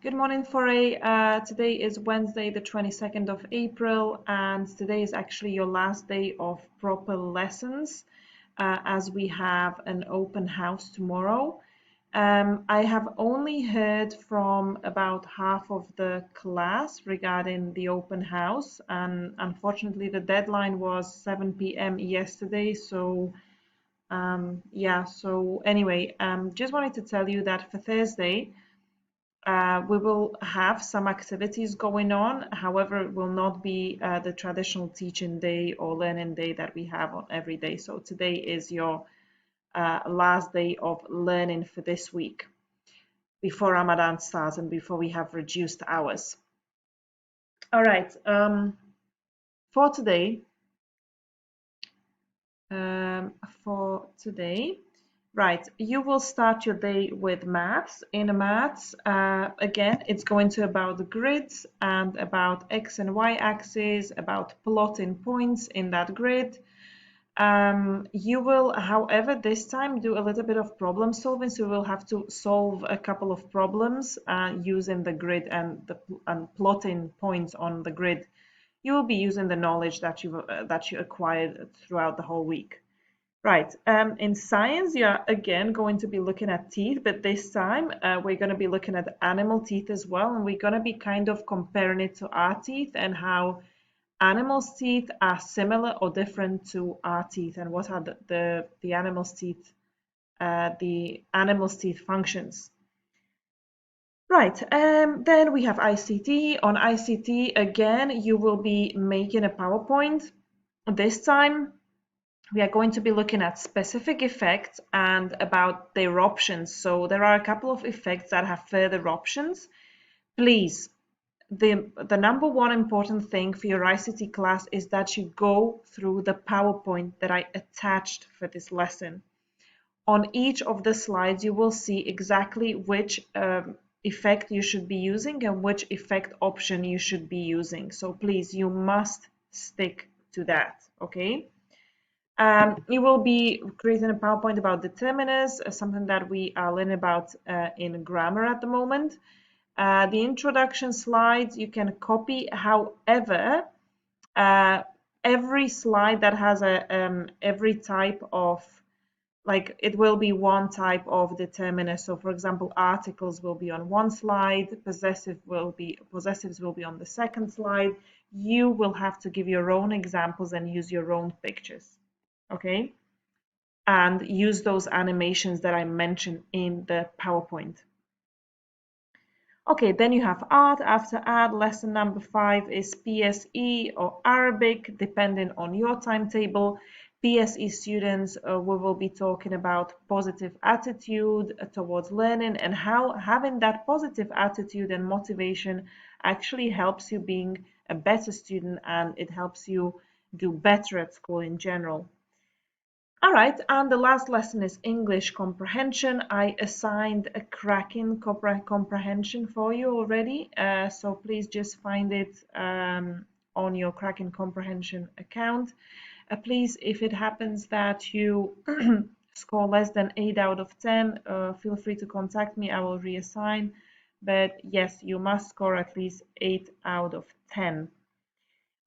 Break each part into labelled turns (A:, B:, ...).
A: Good morning, Foray. Today is Wednesday, the 22nd of April, and today is actually your last day of proper lessons as we have an open house tomorrow. I have only heard from about half of the class regarding the open house, and unfortunately, the deadline was 7 p.m. yesterday. So, yeah, so anyway, just wanted to tell you that for Thursday, we will have some activities going on. However, it will not be the traditional teaching day or learning day that we have on every day. So today is your last day of learning for this week before Ramadan starts and before we have reduced hours. All right. For today, um, for today, right, you will start your day with maths. In maths, again, it's going to about the grids and about X and Y axis, about plotting points in that grid. You will, however, this time do a little bit of problem solving, so you will have to solve a couple of problems using the grid and plotting points on the grid. You will be using the knowledge that you acquired throughout the whole week. Right. In science, you're again going to be looking at teeth, but this time we're going to be looking at animal teeth as well, and we're going to be kind of comparing it to our teeth and how animals' teeth are similar or different to our teeth, and what are the animal's teeth functions. Right. Then we have ICT. On ICT, again, you will be making a PowerPoint. This time we are going to be looking at specific effects and about their options. So there are a couple of effects that have further options. Please, the number one important thing for your ICT class is that you go through the PowerPoint that I attached for this lesson. On each of the slides, you will see exactly which effect you should be using and which effect option you should be using. So please, you must stick to that, okay? You will be creating a PowerPoint about determiners, something that we are learning about in grammar at the moment. The introduction slides you can copy. However, uh, every slide that has every type of, like, it will be one type of determiner. So for example, articles will be on one slide, possessives will be on the second slide. You will have to give your own examples and use your own pictures, okay, and use those animations that I mentioned in the PowerPoint. Okay, then you have art. After art, lesson number 5 is PSE or Arabic, depending on your timetable. PSE students, we will be talking about positive attitude towards learning and how having that positive attitude and motivation actually helps you being a better student, and it helps you do better at school in general. All right, and the last lesson is English comprehension. I assigned a cracking comprehension for you already, so please just find it on your cracking comprehension account. Please, if it happens that you score less than 8 out of 10, feel free to contact me. I will reassign. But yes, you must score at least 8 out of 10.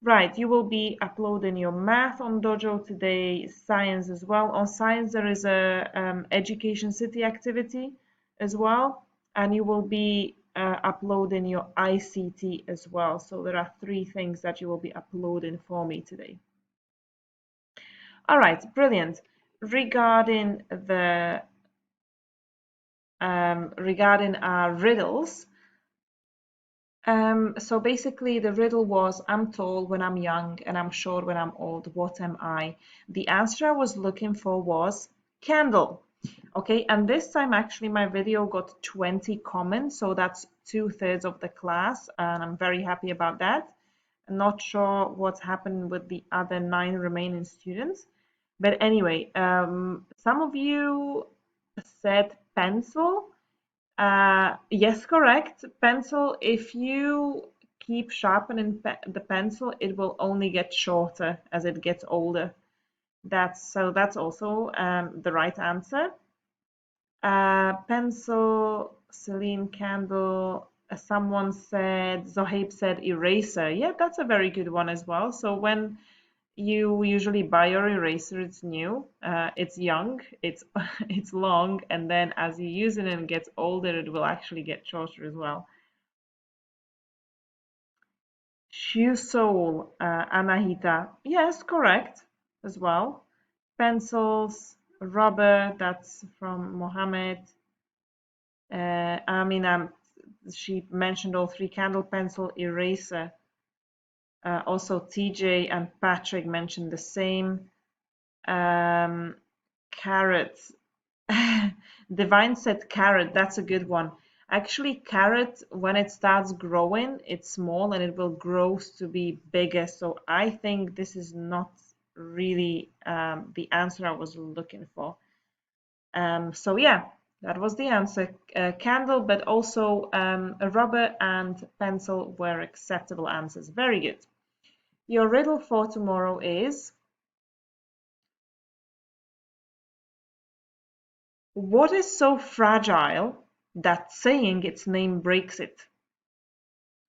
A: Right, you will be uploading your math on Dojo today, science as well. On science, there is a education city activity as well, and you will be uploading your ICT as well. So there are 3 things that you will be uploading for me today. All right, brilliant. Regarding our riddles. So basically, the riddle was, I'm tall when I'm young and I'm short when I'm old. What am I? The answer I was looking for was candle. Okay, and this time actually my video got 20 comments, so that's 2/3 of the class, and I'm very happy about that. I'm not sure what's happened with the other 9 remaining students. But anyway, some of you said pencil. Yes, correct. Pencil, if you keep sharpening the pencil, it will only get shorter as it gets older. That's also the right answer. Pencil, Celine, candle. Someone said, Zohaib said eraser. Yeah, that's a very good one as well. So when you usually buy your eraser, it's new, it's young, it's it's long, and then as you use it and it gets older, it will actually get shorter as well. Shoe sole, Anahita. Yes, correct as well. Pencils, rubber, that's from Mohammed. She mentioned all three: candle, pencil, eraser. Also, TJ and Patrick mentioned the same. Carrots. Divine said carrot. That's a good one. Actually, carrot, when it starts growing, it's small and it will grow to be bigger. So I think this is not really the answer I was looking for. So yeah, that was the answer. Candle, but also a rubber and pencil were acceptable answers. Very good. Your riddle for tomorrow is: what is so fragile that saying its name breaks it?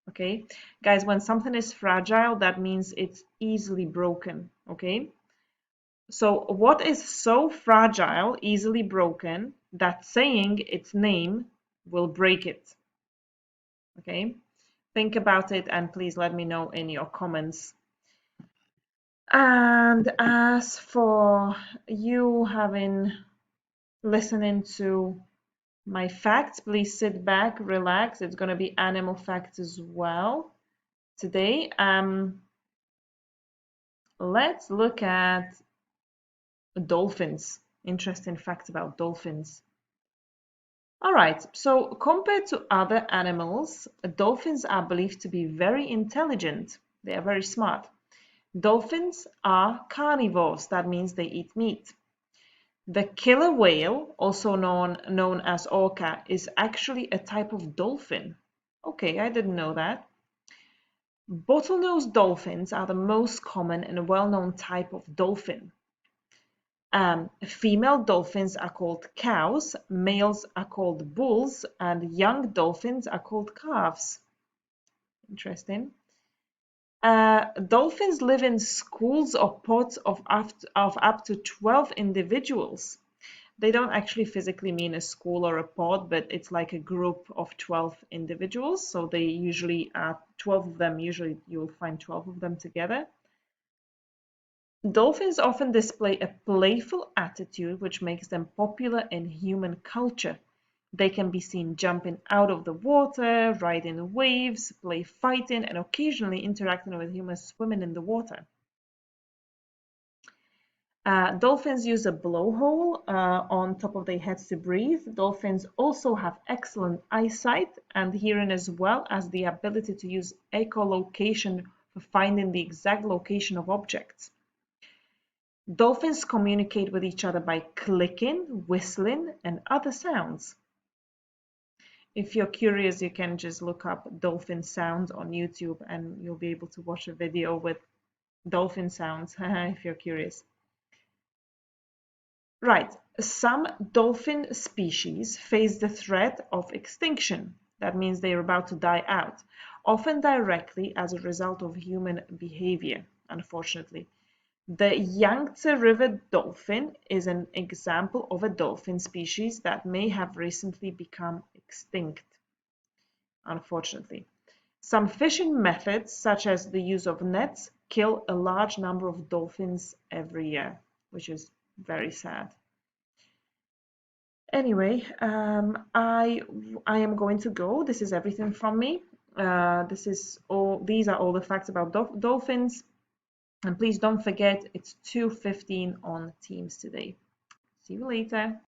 A: Okay, guys, when something is fragile, that means it's easily broken. Okay, so what is so fragile, easily broken, that saying its name will break it? Okay, think about it and please let me know in your comments. And as for you having listening to my facts, please sit back, relax. It's going to be animal facts as well today. Let's look at dolphins. Interesting facts about dolphins. All right, so compared to other animals, dolphins are believed to be very intelligent. They are very smart. Dolphins are carnivores, that means they eat meat. The killer whale, also known as orca, is actually a type of dolphin. Okay, I didn't know that. Bottlenose dolphins are the most common and well-known type of dolphin. Female dolphins are called cows, males are called bulls, and young dolphins are called calves. Interesting. Dolphins live in schools or pods of up to 12 individuals. They don't actually physically mean a school or a pod, but it's like a group of 12 individuals. So they usually are 12 of them. Usually you'll find 12 of them together. Dolphins often display a playful attitude, which makes them popular in human culture. They can be seen jumping out of the water, riding waves, play fighting, and occasionally interacting with humans swimming in the water. Dolphins use a blowhole on top of their heads to breathe. Dolphins also have excellent eyesight and hearing, as well as the ability to use echolocation for finding the exact location of objects. Dolphins communicate with each other by clicking, whistling, and other sounds. If you're curious, you can just look up dolphin sounds on YouTube and you'll be able to watch a video with dolphin sounds if you're curious. Right, some dolphin species face the threat of extinction. That means they're about to die out, often directly as a result of human behavior, unfortunately. The Yangtze River dolphin is an example of a dolphin species that may have recently become extinct, unfortunately. Some fishing methods, such as the use of nets, kill a large number of dolphins every year, which is very sad. Anyway, I am going to go. This is everything from me. This is all. These are all the facts about dolphins. And please don't forget, it's 2:15 on Teams today. See you later.